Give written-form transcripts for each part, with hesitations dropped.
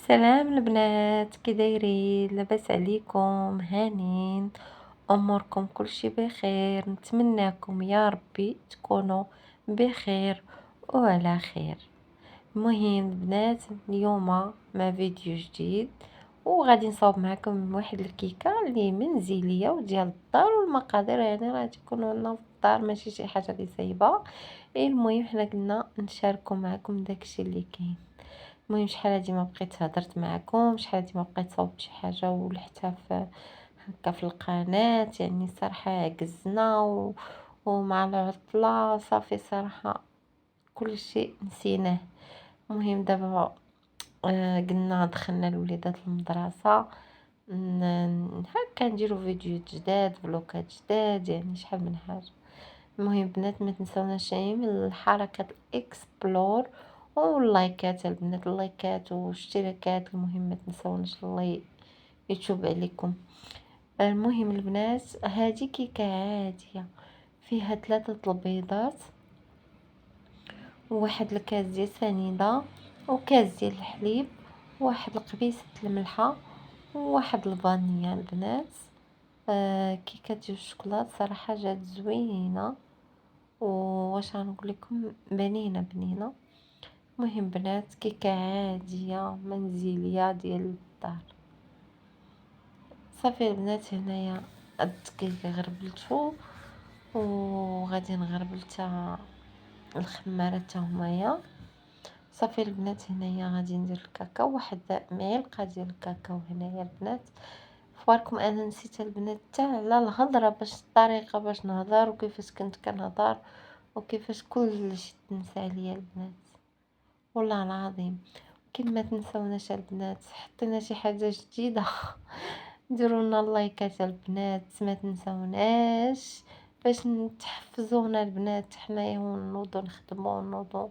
سلام البنات، كي دايرين؟ لاباس عليكم؟ هانين؟ اموركم كلشي بخير؟ نتمنىكم يا ربي تكونوا بخير وعلى خير. المهم البنات، اليوم مع فيديو جديد وغادي نصاوب معكم واحد الكيكه اللي منزليه وديال الدار، والمقادير يعني راه تكونوا لنا في الدار، ماشي شي حاجه اللي صايبه. المهم حنا قلنا نشاركوا معكم داكشي اللي كاين. المهم شحال هادي ما بقيت هضرت معكم، شحال هادي ما بقيت صوبت شي حاجه ولا حتى في هكا في القناه، يعني صراحه عجزنا ومع العطله صافي صراحه كلشي نسيناه. المهم دابا قلنا دخلنا الوليدات المدرسه، هكا نديرو فيديوهات جداد، فلوقات جداد، يعني شحال من حاجه. المهم بنات ما تنساوناش من حركه الاكسبلور واللايكات البنات، اللايكات والاشتراكات، المهم ما تنساوناش، الله يتوب عليكم. المهم البنات، هذه كيكه عاديه فيها 3 البيضات وواحد الكاس ديال سنيده وكاس ديال الحليب وواحد القبيصه الملحه وواحد الفانيا البنات. كيكه ديال الشوكولاط صراحه جات زوينه، واش غنقول لكم، بنينه بنينه. مهم بنات، كيكه عاديه منزليه ديال الدار. صافي البنات، هنايا الدقيق غربلتو وغادي نغربل حتى الخماره حتى همايا. صافي البنات، هنايا غادي ندير الكاكاو، واحد معلقه ديال الكاكاو هنايا البنات. فواركم انا نسيت البنات حتى على الهضره، باش الطريقه باش نهضر وكيفاش كنت كنهضر وكيفاش كلشي تنسى عليا البنات، والله العظيم. كما تنساوناش البنات، حطينا شي حاجه جديده ديروا لنا اللايكات البنات، ما تنساوناش باش تحفزونا البنات، حنايا ونوضو نخدمو ونوضو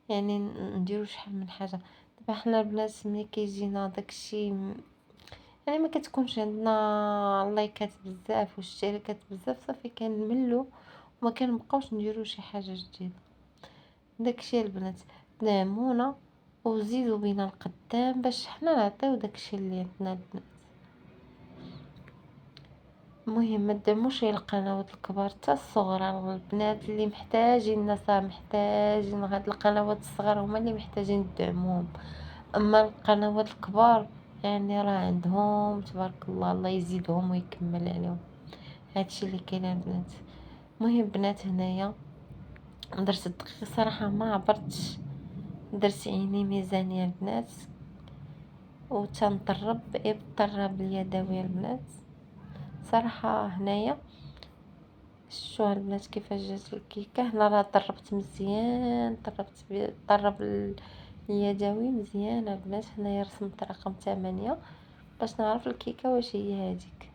يعني نديرو شحال من حاجه. دابا حنا البنات ملي كيجينا داكشي يعني ما كتكونش عندنا لايكات بزاف واشتراكات بزاف، صافي كنملو وما كنبقاوش نديرو شي حاجه جديده. داكشي البنات، دعمونا وزيدوا بينا القدام باش حنا نعطيو داكشي اللي عندنا البنات. المهم ما تدعموش غير القنوات الكبار، حتى الصغرى البنات اللي محتاجين، الناس محتاجين هاد القنوات الصغار هما اللي محتاجين تدعموهم. اما القنوات الكبار يعني راه عندهم تبارك الله، الله يزيدهم ويكمل عليهم. هادشي اللي كاين البنات. المهم بنات، هنايا درت الدقيق صراحه ما عبرتش، درت عيني ميزانيه البنات وتنطرب بالطراب اليدوي البنات. صراحه هنايا شتوها البنات كيفاش جات الكيكه، هنا راه طربت مزيان، طربت بالطرب اليدوي مزيان البنات. هنايا رسمت رقم 8 باش نعرف الكيكه واش هي هذيك.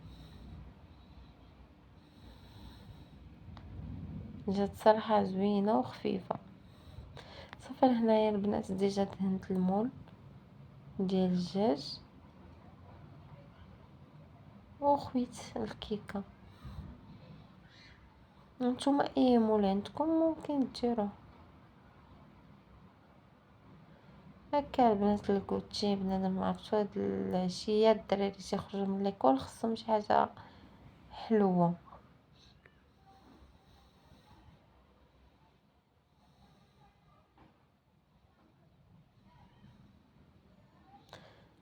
جات صراحه زوينه وخفيفه. صافي هنايا البنات ديجا دهنت المول ديال الدجاج وخويت الكيكه. نتوما اي مول عندكم ممكن ديروه هكا البنات. الكوتشي بنادم عرفتو هاد العشيه الدراري تيخرجوا من ليكول خصهم شي حاجه حلوه.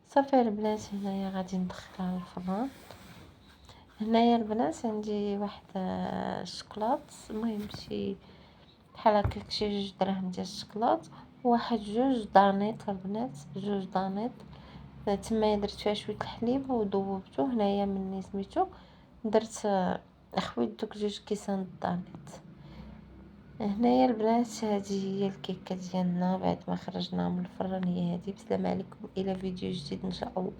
صافي البنات، هنايا غادي ندخلها للفران. هنايا البنات عندي واحد الشكلاط، المهم شي بحال هكاك شي 2 دراهم ديال الشكلاط، وواحد 2 دانيط البنات، 2 دانيط. تما درت فيها شويه الحليب وذوبته. هنايا مني سميتو درت خويت دوك 2 كيسان دانيط. هنايا البنات هذه هي الكيكه ديالنا بعد ما خرجناها من الفران، هي هذه. بسلام عليكم، الى فيديو جديد ان شاء الله.